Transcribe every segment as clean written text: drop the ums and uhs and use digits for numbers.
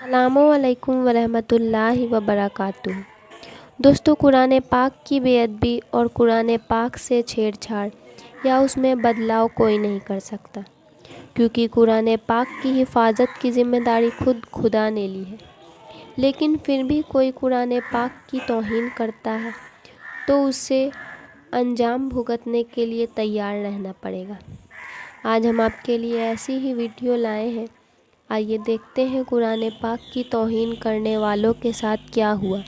السلام علیکم ورحمۃ اللہ وبرکاتہ۔ دوستو، قرآن پاک کی بے ادبی اور قرآن پاک سے چھیڑ چھاڑ یا اس میں بدلاؤ کوئی نہیں کر سکتا، کیونکہ قرآن پاک کی حفاظت کی ذمہ داری خود خدا نے لی ہے۔ لیکن پھر بھی کوئی قرآن پاک کی توہین کرتا ہے تو اسے انجام بھگتنے کے لیے تیار رہنا پڑے گا۔ آج ہم آپ کے لیے ایسی ہی ویڈیو لائے ہیں، آئیے دیکھتے ہیں قرآن پاک کی توہین کرنے والوں کے ساتھ کیا ہوا۔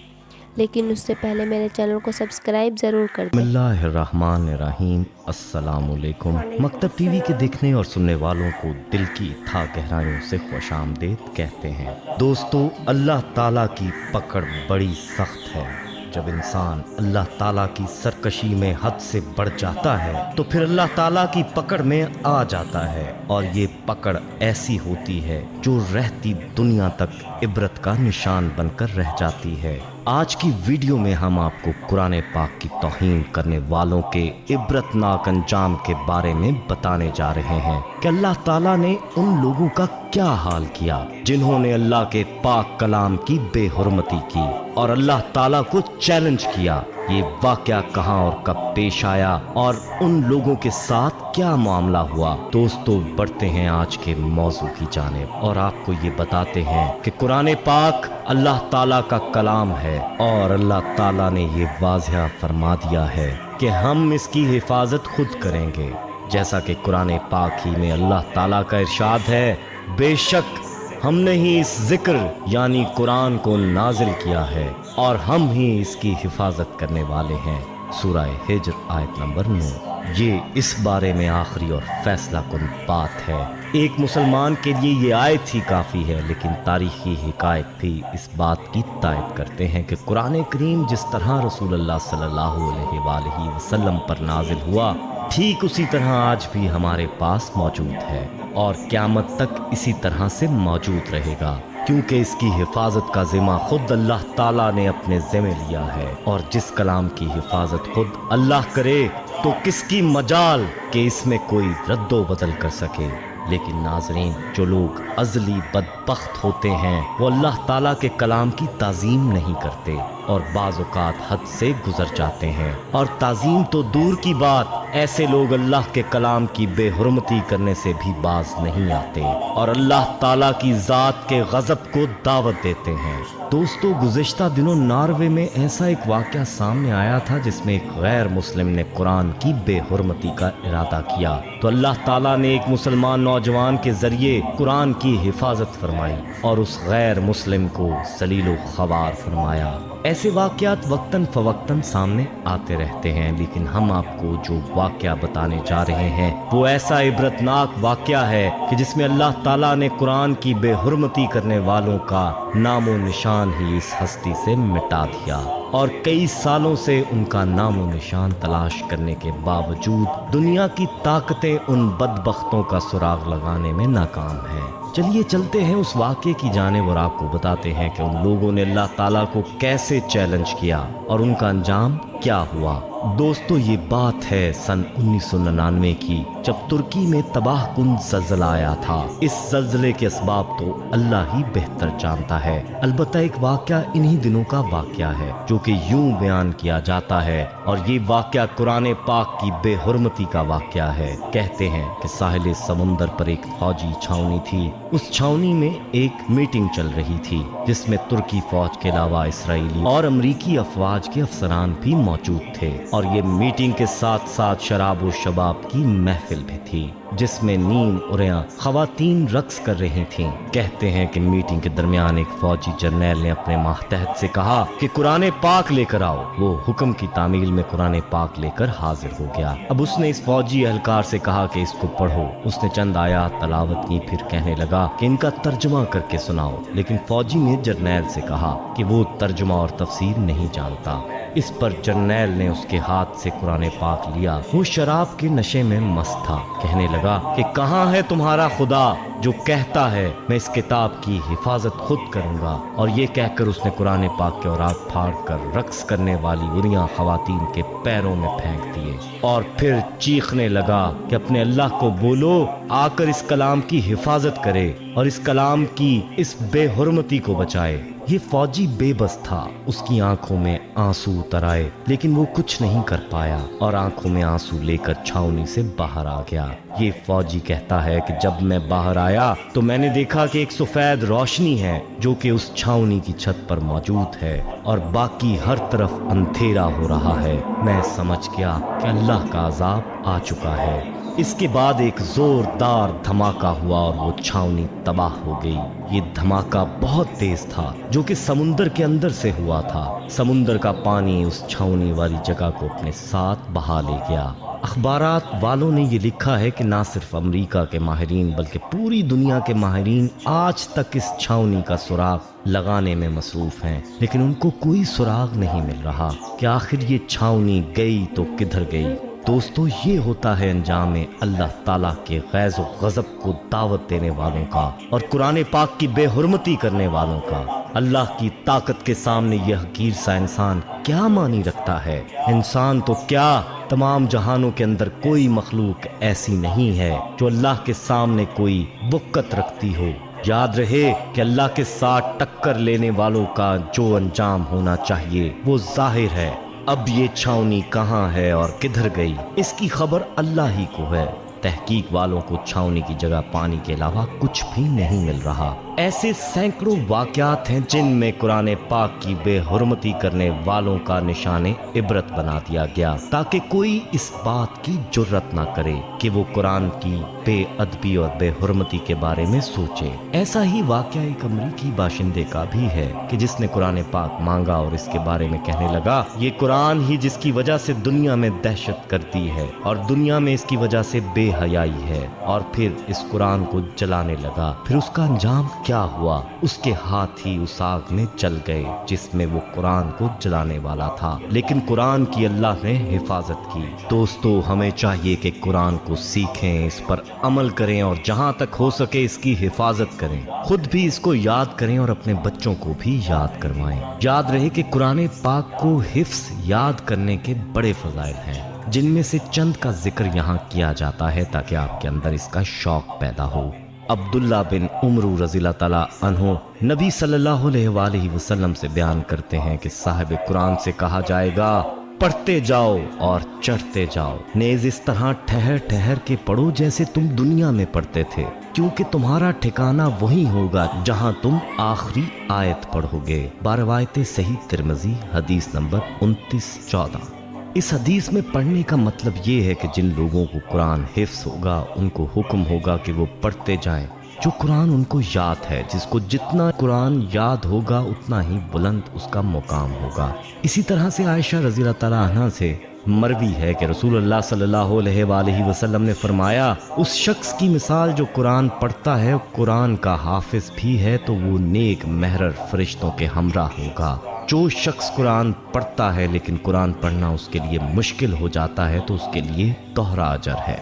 لیکن اس سے پہلے میرے چینل کو سبسکرائب ضرور کر بسم دیں۔ اللہ الرحمن الرحیم۔ السلام علیکم۔ مکتب ٹی وی کے دیکھنے اور سننے والوں کو دل کی تھا گہرائیوں سے خوش آمدید کہتے ہیں۔ دوستو، اللہ تعالیٰ کی پکڑ بڑی سخت ہے۔ جب انسان اللہ تعالیٰ کی سرکشی میں حد سے بڑھ جاتا ہے تو پھر اللہ تعالیٰ کی پکڑ میں آ جاتا ہے، اور یہ پکڑ ایسی ہوتی ہے جو رہتی دنیا تک عبرت کا نشان بن کر رہ جاتی ہے۔ آج کی ویڈیو میں ہم آپ کو قرآن پاک کی توہین کرنے والوں کے عبرتناک انجام کے بارے میں بتانے جا رہے ہیں کہ اللہ تعالیٰ نے ان لوگوں کا کیا حال کیا جنہوں نے اللہ کے پاک کلام کی بے حرمتی کی اور اللہ تعالیٰ کو چیلنج کیا۔ یہ واقعہ کہاں اور کب پیش آیا اور ان لوگوں کے ساتھ کیا معاملہ ہوا؟ دوستو، بڑھتے ہیں آج کے موضوع کی جانب اور آپ کو یہ بتاتے ہیں کہ قرآن پاک اللہ تعالیٰ کا کلام ہے، اور اللہ تعالیٰ نے یہ واضح فرما دیا ہے کہ ہم اس کی حفاظت خود کریں گے، جیسا کہ قرآن پاک ہی میں اللہ تعالیٰ کا ارشاد ہے، بے شک ہم نے ہی اس ذکر یعنی قرآن کو نازل کیا ہے اور ہم ہی اس کی حفاظت کرنے والے ہیں۔ سورہ ہجر آیت نمبر 9۔ یہ اس بارے میں آخری اور فیصلہ کن بات ہے۔ ایک مسلمان کے لیے یہ آیت ہی کافی ہے، لیکن تاریخی حقائق بھی اس بات کی تائید کرتے ہیں کہ قرآن کریم جس طرح رسول اللہ صلی اللہ علیہ وآلہ وسلم پر نازل ہوا، ٹھیک اسی طرح آج بھی ہمارے پاس موجود ہے اور قیامت تک اسی طرح سے موجود رہے گا، کیونکہ اس کی حفاظت کا ذمہ خود اللہ تعالیٰ نے اپنے ذمہ لیا ہے، اور جس کلام کی حفاظت خود اللہ کرے تو کس کی مجال کہ اس میں کوئی رد و بدل کر سکے۔ لیکن ناظرین، جو لوگ ازلی بدبخت ہوتے ہیں وہ اللہ تعالیٰ کے کلام کی تعظیم نہیں کرتے اور بعض اوقات حد سے گزر جاتے ہیں، اور تعظیم تو دور کی بات، ایسے لوگ اللہ کے کلام کی بے حرمتی کرنے سے بھی باز نہیں آتے اور اللہ تعالیٰ کی ذات کے غضب کو دعوت دیتے ہیں۔ دوستو، گزشتہ دنوں ناروے میں ایسا ایک واقعہ سامنے آیا تھا جس میں ایک غیر مسلم نے قرآن کی بے حرمتی کا ارادہ کیا، تو اللہ تعالیٰ نے ایک مسلمان نوجوان کے ذریعے قرآن کی حفاظت فرمائی اور اس غیر مسلم کو ذلیل و خوار فرمایا۔ ایسے واقعات وقتاً فوقتاً سامنے آتے رہتے ہیں، لیکن ہم آپ کو جو واقعہ بتانے جا رہے ہیں وہ ایسا عبرتناک واقعہ ہے کہ جس میں اللہ تعالیٰ نے قرآن کی بے حرمتی کرنے والوں کا نام و نشان ہی اس ہستی سے مٹا دیا، اور کئی سالوں سے ان کا نام و نشان تلاش کرنے کے باوجود دنیا کی طاقتیں ان بدبختوں کا سراغ لگانے میں ناکام ہیں۔ چلیے چلتے ہیں اس واقعے کی جانب اور آپ کو بتاتے ہیں کہ ان لوگوں نے اللہ تعالیٰ کو کیسے چیلنج کیا اور ان کا انجام کیا ہوا۔ دوستو، یہ بات ہے سن 1999 کی، جب ترکی میں تباہ کن زلزلہ آیا تھا۔ اس زلزلے کے اسباب تو اللہ ہی بہتر جانتا ہے، البتہ ایک واقعہ انہی دنوں کا واقعہ ہے جو کہ یوں بیان کیا جاتا ہے، اور یہ واقعہ قرآن پاک کی بے حرمتی کا واقعہ ہے۔ کہتے ہیں کہ ساحل سمندر پر ایک فوجی چھاؤنی تھی، اس چھاؤنی میں ایک میٹنگ چل رہی تھی جس میں ترکی فوج کے علاوہ اسرائیلی اور امریکی افواج کے افسران بھی موجود تھے، اور یہ میٹنگ کے ساتھ ساتھ شراب و شباب کی محفل بھی تھی جس میں نیم عریاں خواتین رقص کر رہی تھیں۔ کہتے ہیں کہ میٹنگ کے درمیان ایک فوجی جرنیل نے اپنے ماتحت سے کہا کہ قرآن پاک لے کر آؤ۔ وہ حکم کی تعمیل میں قرآن پاک لے کر حاضر ہو گیا۔ اب اس نے اس فوجی اہلکار سے کہا کہ اس کو پڑھو۔ اس نے چند آیات تلاوت کی، پھر کہنے لگا کہ ان کا ترجمہ کر کے سناؤ، لیکن فوجی نے جرنیل سے کہا کہ وہ ترجمہ اور تفسیر نہیں جانتا۔ اس پر جرنیل نے اس کے ہاتھ سے قرآن پاک لیا۔ وہ شراب کے نشے میں مست تھا، کہنے لگا کہ کہاں ہے تمہارا خدا؟ جو کہتا ہے میں اس کتاب کی حفاظت خود کروں گا، اور یہ کہہ کر اس نے قرآن پاک کے اوراق پھاڑ کر رقص کرنے والی اریاں خواتین کے پیروں میں پھینک دیے، اور پھر چیخنے لگا کہ اپنے اللہ کو بولو آ کر اس کلام کی حفاظت کرے اور اس کلام کی اس بے حرمتی کو بچائے۔ یہ فوجی بے بس تھا، اس کی آنکھوں میں آنسو اتر آئے، لیکن وہ کچھ نہیں کر پایا اور آنکھوں میں آنسو لے کر چھاؤنی سے باہر آ گیا۔ یہ فوجی کہتا ہے کہ جب میں باہر آیا تو میں نے دیکھا کہ ایک سفید روشنی ہے جو کہ اس چھاؤنی کی چھت پر موجود ہے اور باقی ہر طرف اندھیرا ہو رہا ہے۔ میں سمجھ گیا کہ اللہ کا عذاب آ چکا ہے۔ اس کے بعد ایک زوردار دھماکہ ہوا اور وہ چھاؤنی تباہ ہو گئی۔ یہ دھماکہ بہت تیز تھا جو کہ سمندر کے اندر سے ہوا تھا۔ سمندر کا پانی اس چھاؤنی والی جگہ کو اپنے ساتھ بہا لے گیا۔ اخبارات والوں نے یہ لکھا ہے کہ نہ صرف امریکہ کے ماہرین بلکہ پوری دنیا کے ماہرین آج تک اس چھاؤنی کا سراغ لگانے میں مصروف ہیں، لیکن ان کو کوئی سراغ نہیں مل رہا کہ آخر یہ چھاؤنی گئی تو کدھر گئی۔ دوستو، یہ ہوتا ہے انجام اللہ تعالیٰ کے غیظ و غضب کو دعوت دینے والوں کا اور قرآن پاک کی بے حرمتی کرنے والوں کا۔ اللہ کی طاقت کے سامنے یہ حقیر سا انسان کیا معنی رکھتا ہے؟ انسان تو کیا، تمام جہانوں کے اندر کوئی مخلوق ایسی نہیں ہے جو اللہ کے سامنے کوئی وقت رکھتی ہو۔ یاد رہے کہ اللہ کے ساتھ ٹکر لینے والوں کا جو انجام ہونا چاہیے وہ ظاہر ہے۔ اب یہ چھاؤنی کہاں ہے اور کدھر گئی، اس کی خبر اللہ ہی کو ہے۔ تحقیق والوں کو چھاؤنی کی جگہ پانی کے علاوہ کچھ بھی نہیں مل رہا۔ ایسے سینکڑوں واقعات ہیں جن میں قرآن پاک کی بے حرمتی کرنے والوں کا نشان عبرت بنا دیا گیا تاکہ کوئی اس بات کی جرت نہ کرے کہ وہ قرآن کی بے ادبی اور بے حرمتی کے بارے میں سوچے۔ ایسا ہی واقعہ ایک امریکی باشندے کا بھی ہے کہ جس نے قرآن پاک مانگا اور اس کے بارے میں کہنے لگا یہ قرآن ہی جس کی وجہ سے دنیا میں دہشت کرتی ہے اور دنیا میں اس کی وجہ سے بے حیائی ہے، اور پھر اس قرآن کو جلانے لگا۔ پھر اس کا انجام کیا ہوا؟ اس کے ہاتھ ہی اس آگ میں جل گئے جس میں وہ قرآن کو جلانے والا تھا، لیکن قرآن کی اللہ نے حفاظت کی۔ دوستو، ہمیں چاہیے کہ قرآن کو سیکھیں، اس پر عمل کریں اور جہاں تک ہو سکے اس کی حفاظت کریں، خود بھی اس کو یاد کریں اور اپنے بچوں کو بھی یاد کروائیں۔ یاد رہے کہ قرآن پاک کو حفظ یاد کرنے کے بڑے فضائل ہیں، جن میں سے چند کا ذکر یہاں کیا جاتا ہے تاکہ آپ کے اندر اس کا شوق پیدا ہو۔ عبداللہ بن عمر رضی اللہ تعالیٰ عنہ نبی صلی اللہ علیہ وآلہ وسلم سے بیان کرتے ہیں کہ صاحب قرآن سے کہا جائے گا پڑھتے جاؤ اور چڑھتے جاؤ، نیز اس طرح ٹھہر ٹھہر کے پڑھو جیسے تم دنیا میں پڑھتے تھے، کیونکہ تمہارا ٹھکانہ وہی ہوگا جہاں تم آخری آیت پڑھو گے۔ باروایت صحیح ترمذی حدیث نمبر 2914۔ اس حدیث میں پڑھنے کا مطلب یہ ہے کہ جن لوگوں کو قرآن حفظ ہوگا ان کو حکم ہوگا کہ وہ پڑھتے جائیں جو قرآن ان کو یاد ہے۔ جس کو جتنا قرآن یاد ہوگا اتنا ہی بلند اس کا مقام ہوگا۔ اسی طرح سے عائشہ رضی اللہ تعالیٰ عنہ سے مروی ہے کہ رسول اللہ صلی اللہ علیہ وآلہ وسلم نے فرمایا اس شخص کی مثال جو قرآن پڑھتا ہے، قرآن کا حافظ بھی ہے تو وہ نیک محرر فرشتوں کے ہمراہ ہوگا۔ جو شخص قرآن پڑھتا ہے لیکن قرآن پڑھنا اس کے لیے مشکل ہو جاتا ہے تو اس کے لیے دوہرا اجر ہے۔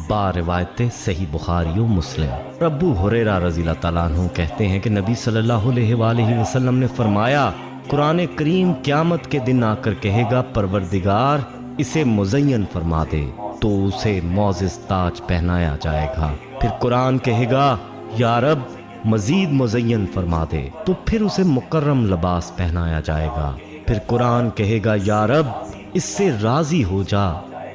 باروایت صحیح بخاری و مسلم۔ ابو ہریرہ رضی اللہ تعالیٰ عنہ کہتے ہیں کہ نبی صلی اللہ علیہ وآلہ وسلم نے فرمایا قرآن کریم قیامت کے دن آ کر کہے گا پروردگار اسے مزین فرما دے، تو اسے معزز تاج پہنایا جائے گا۔ پھر قرآن کہے گا یا رب مزید مزین فرما دے، تو پھر اسے مکرم لباس پہنایا جائے گا۔ پھر قرآن کہے گا یا رب اس سے راضی ہو جا،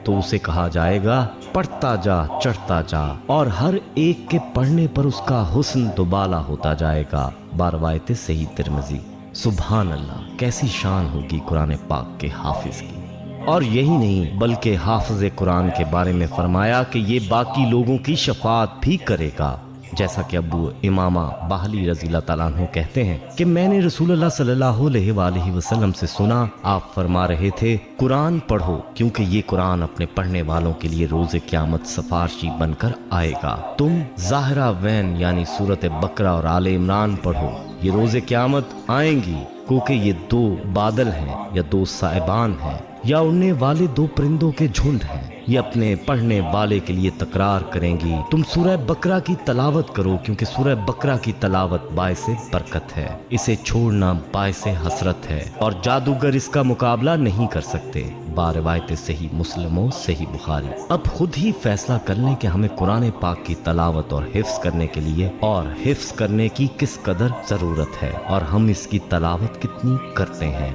تو اسے کہا جائے گا پڑھتا جا چڑھتا جا، اور ہر ایک کے پڑھنے پر اس کا حسن دوبالا ہوتا جائے گا۔ باروایت صحیح ترمذی۔ سبحان اللہ، کیسی شان ہوگی قرآن پاک کے حافظ کی۔ اور یہی نہیں بلکہ حافظ قرآن کے بارے میں فرمایا کہ یہ باقی لوگوں کی شفاعت بھی کرے گا، جیسا کہ ابو امامہ باہلی رضی اللہ تعالیٰ عنہ کہتے ہیں کہ میں نے رسول اللہ صلی اللہ علیہ وآلہ وسلم سے سنا، آپ فرما رہے تھے قرآن پڑھو کیونکہ یہ قرآن اپنے پڑھنے والوں کے لیے روز قیامت سفارشی بن کر آئے گا۔ تم ظاہرہ وین یعنی سورت بقرہ اور آل عمران پڑھو، یہ روز قیامت آئیں گی کیونکہ یہ دو بادل ہیں یا دو سائبان ہیں یا اڑنے والے دو پرندوں کے جھنڈ ہیں. یہ اپنے پڑھنے والے کے لیے تکرار کریں گی. تم سورہ بقرہ کی تلاوت کرو کیونکہ سورہ بقرہ کی تلاوت باعث برکت ہے. اسے چھوڑنا باعث حسرت ہے اور جادوگر اس کا مقابلہ نہیں کر سکتے. باروایت صحیح مسلم و صحیح بخاری. اب خود ہی فیصلہ کر لیں کہ ہمیں قرآن پاک کی تلاوت اور حفظ کرنے کے لیے اور حفظ کرنے کی کس قدر ضرورت ہے اور ہم اس کی تلاوت کتنی کرتے ہیں.